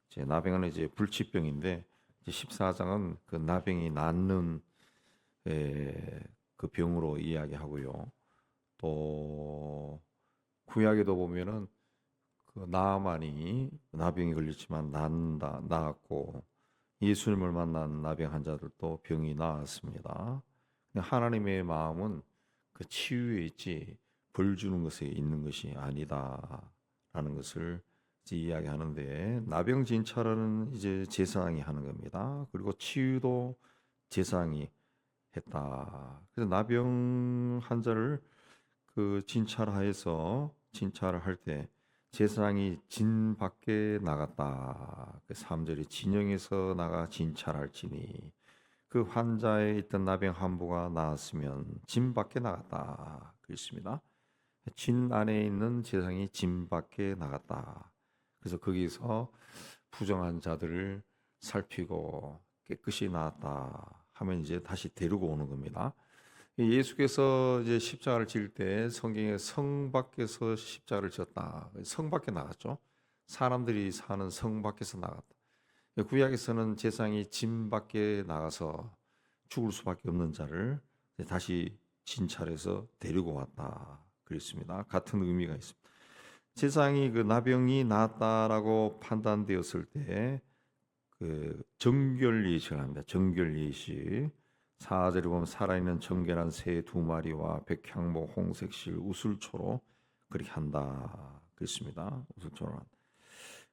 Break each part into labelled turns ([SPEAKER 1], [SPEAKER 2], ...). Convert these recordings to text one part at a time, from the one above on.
[SPEAKER 1] 이제 나병은 이제 불치병인데 이제 14장은 그 나병이 낫는 그 병으로 이야기하고요. 또 구약에도 보면은 그 나아만이 나병이 걸렸지만 나았고 예수님을 만난 나병 환자들도 병이 나았습니다. 하나님의 마음은 그 치유에 있지 벌 주는 것에 있는 것이 아니다라는 것을 이제 이야기하는데 나병 진찰은 이제 제사장이 하는 겁니다. 그리고 치유도 제사장이 했다. 그래서 나병 환자를 그 진찰하여서 진찰을 할 때 제사장이 진 밖에 나갔다. 그 3절이 진영에서 나가 진찰할지니 그 환자에 있던 나병 한 부가 나았으면 진 밖에 나갔다. 그렇습니다. 진 안에 있는 제사장이 진 밖에 나갔다. 그래서 거기서 부정한 자들을 살피고 깨끗이 나았다 하면 이제 다시 데리고 오는 겁니다. 예수께서 이제 십자가를 질 때 성경에 성 밖에서 십자가를 졌다. 성 밖에 나갔죠. 사람들이 사는 성 밖에서 나갔다. 구약에서는 제사장이 진 밖에 나가서 죽을 수밖에 없는 자를 다시 진찰해서 데리고 왔다. 그랬습니다. 같은 의미가 있습니다. 제사장이 그 나병이 나았다라고 판단되었을 때 그 정결 예식을 합니다. 정결 예식. 4절에 보면 살아있는 정결한 새 2마리와 백향목, 홍색실, 우슬초로 그렇게 한다. 그랬습니다. 우슬초로 한다.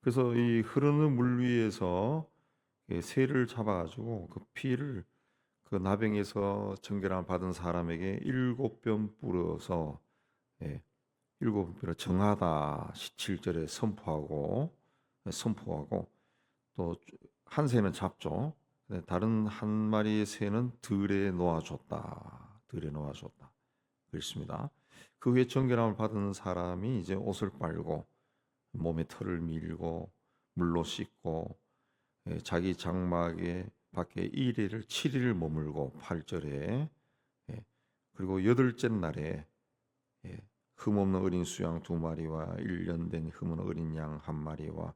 [SPEAKER 1] 그래서 이 흐르는 물 위에서 새를 잡아가지고 그 피를 그 나병에서 정결함을 받은 사람에게 7번 뿌려서 7번 뿌려 정하다 17절에 선포하고 또 한 새는 잡죠. 다른 한 마리의 새는 들에 놓아줬다. 들에 놓아줬다. 그렇습니다. 그 후에 정결함을 받은 사람이 이제 옷을 빨고 몸에 털을 밀고 물로 씻고 자기 장막에 밖에 1일을 7일을 머물고 8절에 그리고 여덟째 날에 흠없는 어린 수양 2마리와 1년 된 흠없는 어린 양 1마리와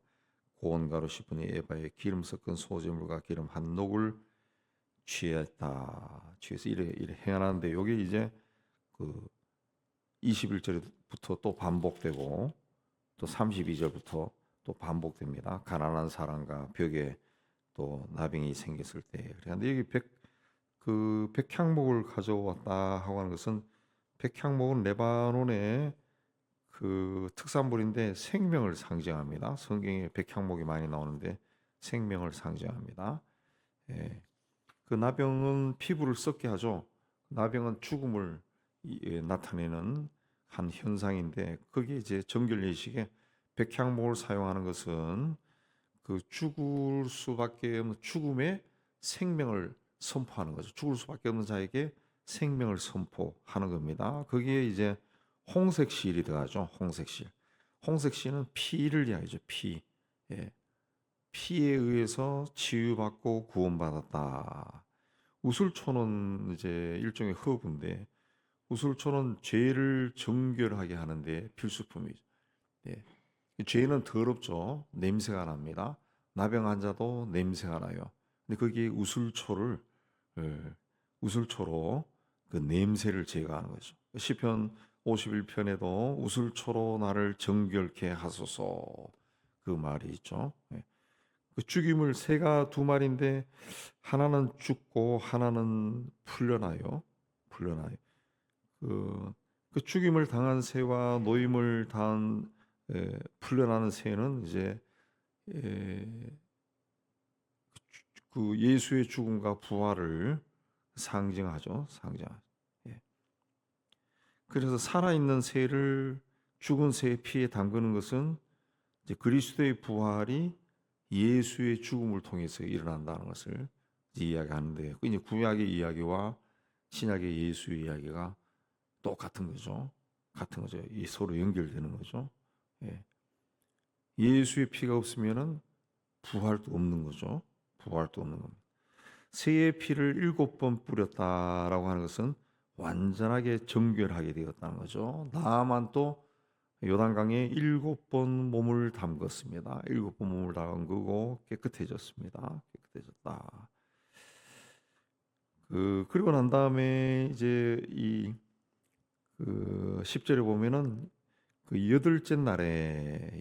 [SPEAKER 1] 고운 가루 10분의 에바에 기름 섞은 소재물과 기름 한 녹을 취했다. 취해서 이래 행하는데 여기 이제 그 21절부터 또 반복되고 또 32절부터 또 반복됩니다. 가난한 사람과 벽에 또 나병이 생겼을 때. 그런데 여기 백향목을 가져왔다 하고 하는 것은 백향목은 레바논의 그 특산물인데 생명을 상징합니다. 성경에 백향목이 많이 나오는데 생명을 상징합니다. 그 나병은 피부를 썩게 하죠. 나병은 죽음을 나타내는 한 현상인데 거기에 이제 정결 예식에 백향목을 사용하는 것은 그 죽을 수밖에 없는 죽음의 생명을 선포하는 거죠. 죽을 수밖에 없는 자에게 생명을 선포하는 겁니다. 거기에 이제 홍색실이 들어가죠. 홍색실. 홍색실은 피를 이야기죠. 피. 피에 의해서 치유받고 구원받았다. 우슬초는 이제 일종의 허브인데 우슬초는 죄를 정결하게 하는데 필수품이죠. 예. 죄는 더럽죠. 냄새가 납니다. 나병 환자도 냄새가 나요. 근데 거기에 우슬초로 그 냄새를 제거하는 거죠. 시편 51편에도 우슬초로 나를 정결케 하소서 그 말이 있죠. 그 죽임을 새가 2마리인데 하나는 죽고 하나는 풀려나요. 그 죽임을 당한 새와 노임을 당한 풀려나는 새는 이제 그 예수의 죽음과 부활을 상징하죠. 예. 그래서 살아있는 새를 죽은 새의 피에 담그는 것은 이제 그리스도의 부활이 예수의 죽음을 통해서 일어난다는 것을 이야기하는데, 이제 구약의 이야기와 신약의 예수의 이야기가 똑같은 거죠. 같은 거죠. 이 서로 연결되는 거죠. 예. 예수의 피가 없으면은 부활도 없는 거죠. 부활도 없는 겁니다. 새의 피를 7번 뿌렸다라고 하는 것은 완전하게 정결하게 되었다는 거죠. 나만 또 요단강에 7번 몸을 담궜습니다. 7번 몸을 담그고 깨끗해졌습니다. 깨끗해졌다. 그리고 난 다음에 이제 그 10절에 보면은 그 여덟째 날에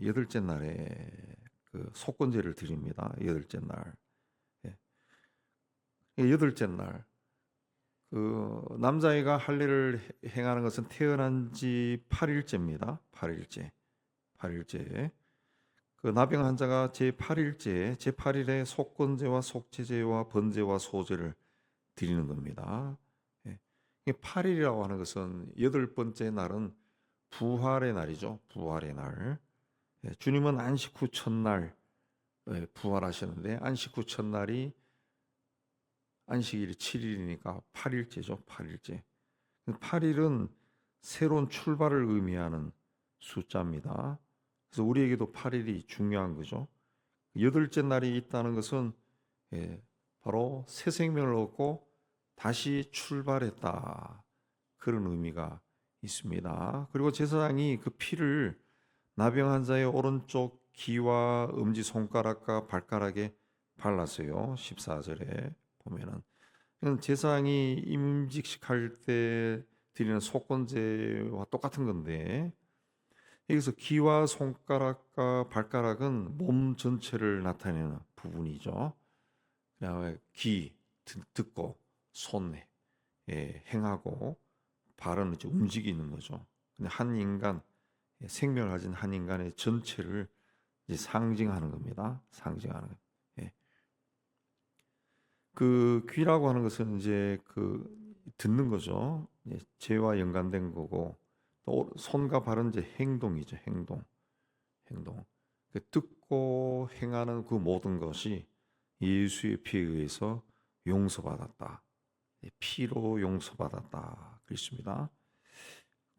[SPEAKER 1] 그 속건제를 드립니다. 여덟째 날. 예. 여덟째 날. 그 남자아이가 할례를 행하는 것은 태어난 지 8일째입니다. 8일째. 8일째. 그 나병 환자가 제8일째, 제8일에 속건제와 속죄제와 번제와 소제를 드리는 겁니다. 예. 8일이라고 하는 것은 여덟 번째 날은 부활의 날이죠. 부활의 날. 예. 주님은 안식 후 첫날 부활하셨는데 안식 후 첫날이 안식일이 7일이니까 8일째죠. 8일째. 8일은 새로운 출발을 의미하는 숫자입니다. 그래서 우리에게도 8일이 중요한 거죠. 여덟째 날이 있다는 것은 바로 새 생명을 얻고 다시 출발했다. 그런 의미가 있습니다. 그리고 제사장이 그 피를 나병 환자의 오른쪽 귀와 엄지 손가락과 발가락에 발랐어요. 14절에 보면은 제사장이 임직식할 때 드리는 속건제와 똑같은 건데 여기서 귀와 손가락과 발가락은 몸 전체를 나타내는 부분이죠. 그다음에 귀 듣고 손 행하고 발은 이제 움직이는 거죠. 근데 한 인간 생명을 가진 한 인간의 전체를 이제 상징하는 겁니다. 상징하는 거. 그 귀라고 하는 것은 이제 그 듣는 거죠. 죄와 연관된 거고 또 손과 발은 이제 행동이죠. 행동. 그 듣고 행하는 그 모든 것이 예수의 피에 의해서 용서받았다. 피로 용서받았다. 그렇습니다.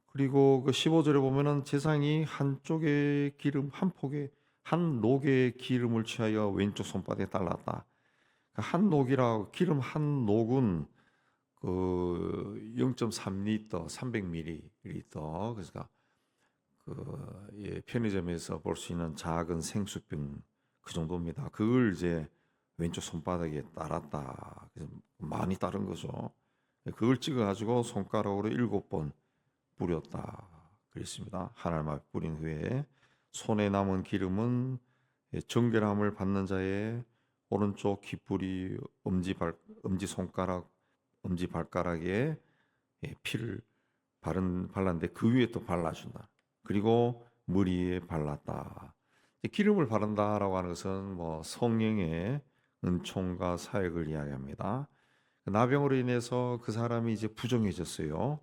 [SPEAKER 1] 그리고 그 15절에 보면은 제사장이 한쪽에 기름 한 폭에 한 녹의 기름을 취하여 왼쪽 손바닥에 달랐다. 한 녹이라고 기름 한 녹은 그 0.3리터, 300ml 그러니까 편의점에서 볼 수 있는 작은 생수병 그 정도입니다. 그걸 이제 왼쪽 손바닥에 따랐다. 그래서 많이 따른 거죠. 그걸 찍어가지고 손가락으로 7번 뿌렸다. 그랬습니다. 하나님을 뿌린 후에 손에 남은 기름은 정결함을 받는 자의 오른쪽 귀뿌리, 엄지 손가락, 엄지 발가락에 피를 발랐는데 그 위에 또 발라준다. 그리고 머리에 발랐다. 기름을 바른다라고 하는 것은 뭐 성령의 은총과 사역을 이야기합니다. 나병으로 인해서 그 사람이 이제 부정해졌어요.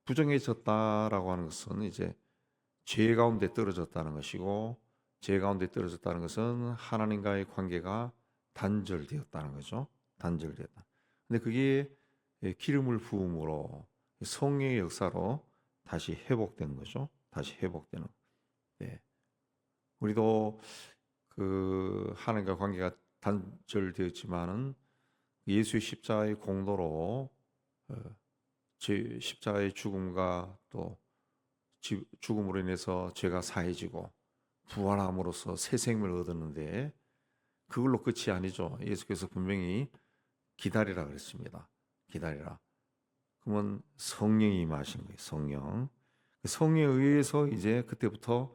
[SPEAKER 1] 부정해졌다라고 하는 것은 이제 죄 가운데 떨어졌다는 것이고 죄 가운데 떨어졌다는 것은 하나님과의 관계가 단절되었다는 거죠. 단절되었다. 근데 그게 기름을 부음으로 성령의 역사로 다시 회복된 거죠. 다시 회복되는. 네. 우리도 그 하나님과 관계가 단절되었지만은 예수의 십자가의 공로로 제 십자가의 죽음과 또 죽음으로 인해서 죄가 사해지고 부활함으로써 새 생명을 얻었는데 그걸로 끝이 아니죠. 예수께서 분명히 기다리라 그랬습니다. 기다리라. 그러면 성령이 임하신 거예요. 성령. 성령에 의해서 이제 그때부터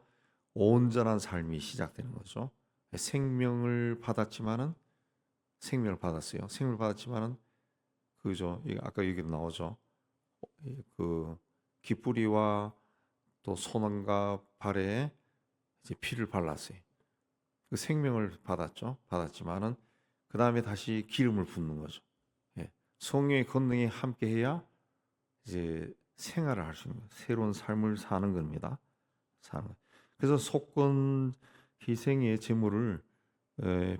[SPEAKER 1] 온전한 삶이 시작되는 거죠. 생명을 받았지만은 생명을 받았어요. 생명을 받았지만은 그죠. 아까 얘기도 나오죠. 그 깃뿌리와 또 손과 발에 이제 피를 발랐어요. 그 생명을 받았죠. 받았지만은 그 다음에 다시 기름을 붓는 거죠. 성령의 권능이 함께해야 이제 생활을 할 수 있는 새로운 삶을 사는 겁니다. 그래서 속건 희생의 제물을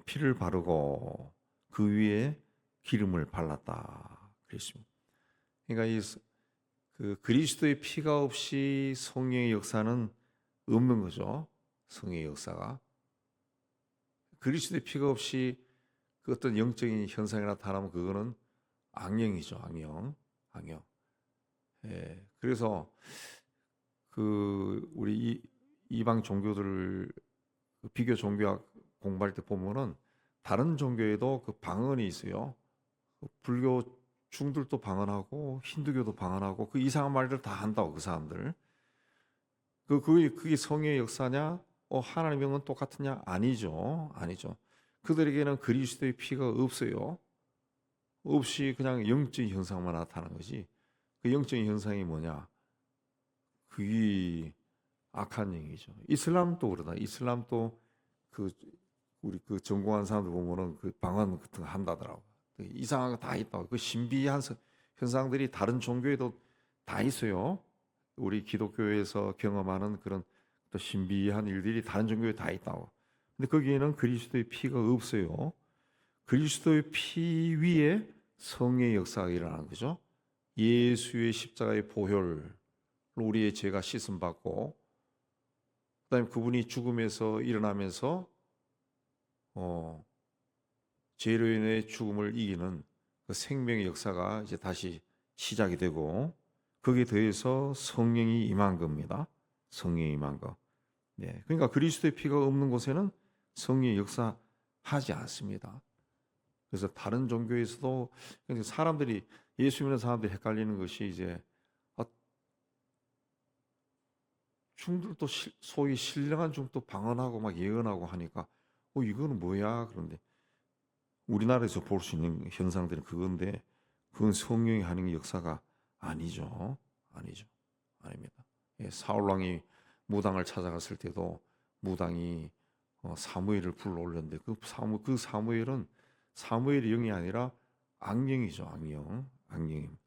[SPEAKER 1] 피를 바르고 그 위에 기름을 발랐다 그랬습니다. 그러니까 그 그리스도의 피가 없이 성령의 역사는 없는 거죠. 성령의 역사가 그리스도의 피가 없이 그 어떤 영적인 현상이 나타나면 그거는 악령이죠. 악령. 그래서 그 우리 이방 종교들 비교 종교학 공부할 때 보면은 다른 종교에도 그 방언이 있어요. 그 불교 중들도 방언하고 힌두교도 방언하고 그 이상한 말들 다 한다고 그 사람들. 그게 성의 역사냐? 하나님의 영은 똑같으냐? 아니죠. 아니죠. 그들에게는 그리스도의 피가 없어요. 없이 그냥 영적인 현상만 나타나는 거지. 그 영적인 현상이 뭐냐? 그게 악한 영이죠. 이슬람도 그러다. 이슬람도 그 우리 그 전공한 사람들 보면은 그 방언 같은 거 한다더라고. 이상한 거 다 있다고. 그 신비한 현상들이 다른 종교에도 다 있어요. 우리 기독교에서 경험하는 그런 또 신비한 일들이 다른 종교에 다 있다고. 근데 거기에는 그리스도의 피가 없어요. 그리스도의 피 위에 성의 역사가 일어나는 거죠. 예수의 십자가의 보혈로 우리의 죄가 씻음 받고, 그다음에 그분이 죽음에서 일어나면서 죄로 인해 죽음을 이기는 그 생명의 역사가 이제 다시 시작이 되고, 거기에 더해서 성령이 임한 겁니다. 성령이 임한 거. 네, 그러니까 그리스도의 피가 없는 곳에는 성령의 역사하지 않습니다. 그래서 다른 종교에서도 사람들이 예수 믿는 사람들이 헷갈리는 것이 이제 중들도 소위 신령한 중도 방언하고 막 예언하고 하니까 이거는 뭐야? 그런데 우리나라에서 볼 수 있는 현상들은 그건데 그건 성령이 하는 역사가 아니죠. 아니죠. 아닙니다. 예, 사울 왕이 무당을 찾아갔을 때도 무당이 사무엘을 불러올렸는데 그 사무엘은 사무엘의 영이 아니라 악령이죠. 악령. 악령임.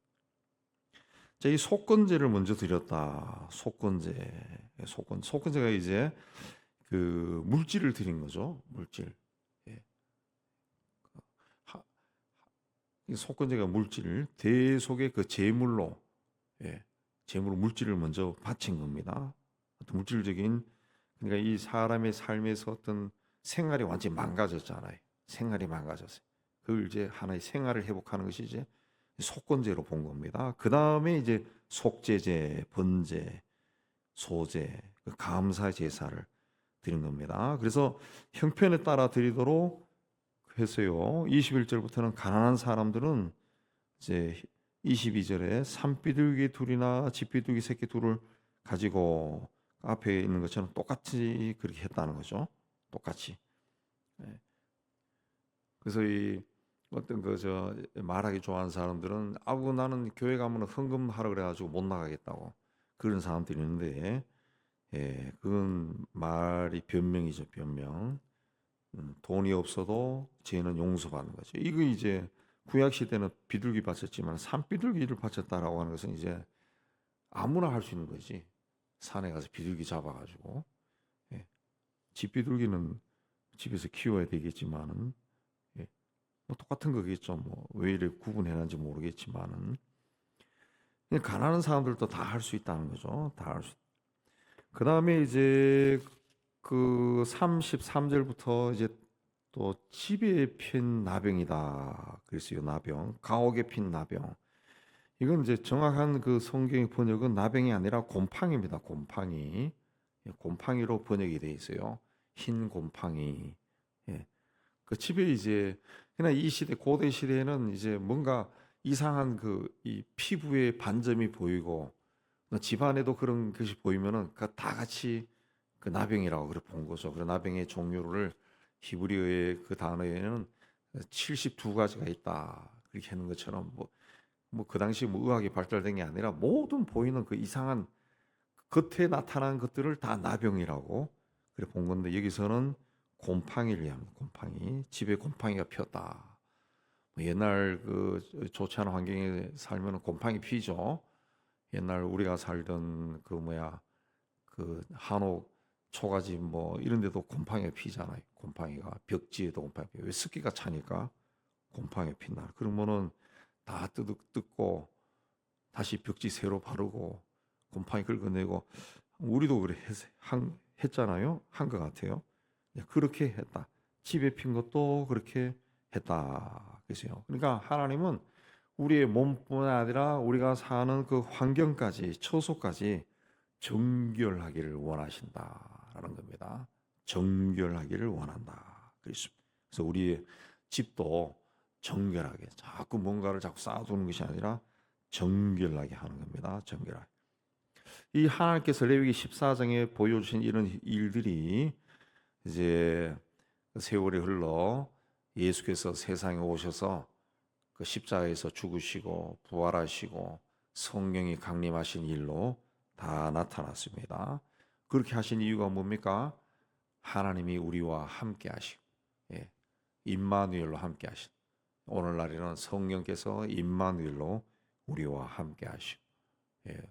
[SPEAKER 1] 자, 이 속건제를 먼저 드렸다. 속건제가 이제 그 물질을 드린 거죠. 물질. 예. 이 속건제가 물질, 대속의 그 제물로, 예, 제물로 물질을 먼저 바친 겁니다. 어떤 물질적인, 그러니까 이 사람의 삶에서 어떤 생활이 완전히 망가졌잖아요. 생활이 망가졌어요. 그걸 이제 하나의 생활을 회복하는 것이 이제 속건제로 본 겁니다. 그 다음에 이제 속제제, 번제, 소제, 감사 제사를 드린 겁니다. 그래서 형편에 따라 드리도록 했어요. 21절부터는 가난한 사람들은 이제 22절에 산비둘기 둘이나 집비둘기 새끼 둘을 가지고 앞에 있는 것처럼 똑같이 그렇게 했다는 거죠. 똑같이. 그래서 이 어떤 말하기 좋아하는 사람들은 나는 교회 가면 헌금하라 그래가지고 못 나가겠다고 그런 사람들이 있는데, 그건 말이 변명이죠. 변명. 돈이 없어도 죄는 용서받는 거죠. 이거 이제 구약 시대는 비둘기 바쳤지만 산비둘기를 바쳤다라고 하는 것은 이제 아무나 할 수 있는 거지. 산에 가서 비둘기 잡아가지고, 집비둘기는 집에서 키워야 되겠지만은, 뭐 똑같은 거겠죠. 뭐 왜 이렇게 구분해놨는지 모르겠지만은, 그냥 가난한 사람들도 다 할 수 있다는 거죠. 다 할 수. 그 다음에 이제 그 33절부터 이제 또 집에 핀 나병이다. 그랬어요. 나병. 감옥에 핀 나병. 이건 이제 정확한 그 성경의 번역은 나병이 아니라 곰팡이입니다. 곰팡이. 곰팡이로 번역이 돼 있어요. 흰 곰팡이. 예. 그 집에 이제 그냥 이 시대 고대 시대에는 이제 뭔가 이상한 그 이 피부에 반점이 보이고 집안에도 그런 것이 보이면은 그 다 같이 그 나병이라고 그래 본 거죠. 그 나병의 종류를 히브리어의 그 단어에는 72가지가 있다. 그렇게 하는 것처럼 뭐 그 당시 뭐 의학이 발달된 게 아니라 모든 보이는 그 이상한 겉에 나타난 것들을 다 나병이라고 그래 본 건데 여기서는 곰팡이를 얘기합니다. 곰팡이. 집에 곰팡이가 피었다. 뭐 옛날 그 좋지 않은 환경에 살면 곰팡이 피죠. 옛날 우리가 살던 그 한옥 초가집 뭐 이런 데도 곰팡이가 피잖아요. 곰팡이가 벽지에도 곰팡이 피고 왜 습기가 차니까 곰팡이가 핀다. 그러면은 다 뜯고 다시 벽지 새로 바르고 곰팡이 긁어내고 우리도 그래 했잖아요. 한 것 같아요. 그렇게 했다. 집에 핀 것도 그렇게 했다. 그죠? 그러니까 하나님은 우리의 몸뿐만 아니라 우리가 사는 그 환경까지 처소까지 정결하기를 원하신다라는 겁니다. 정결하기를 원한다. 그래서 우리 집도 정결하게 자꾸 뭔가를 자꾸 쌓아두는 것이 아니라 정결하게 하는 겁니다. 정결하게. 이 하나님께서 레위기 14장에 보여주신 이런 일들이 이제 세월이 흘러 예수께서 세상에 오셔서 그 십자가에서 죽으시고 부활하시고 성령이 강림하신 일로 다 나타났습니다. 그렇게 하신 이유가 뭡니까? 하나님이 우리와 함께 하시고, 예, 임마누엘로 함께 하신, 오늘날에는 성령께서 임마누엘로 우리와 함께 하시고, 예,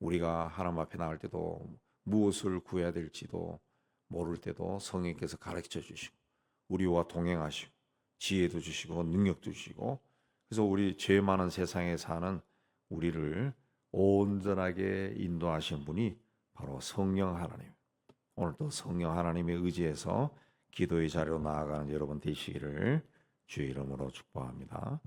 [SPEAKER 1] 우리가 하나님 앞에 나갈 때도 무엇을 구해야 될지도 모를 때도 성령께서 가르쳐 주시고 우리와 동행하시고 지혜도 주시고 능력도 주시고, 그래서 우리 죄 많은 세상에 사는 우리를 온전하게 인도하신 분이 바로 성령 하나님. 오늘도 성령 하나님의 의지에서 기도의 자리로 나아가는 여러분 되시기를 주의 이름으로 축복합니다.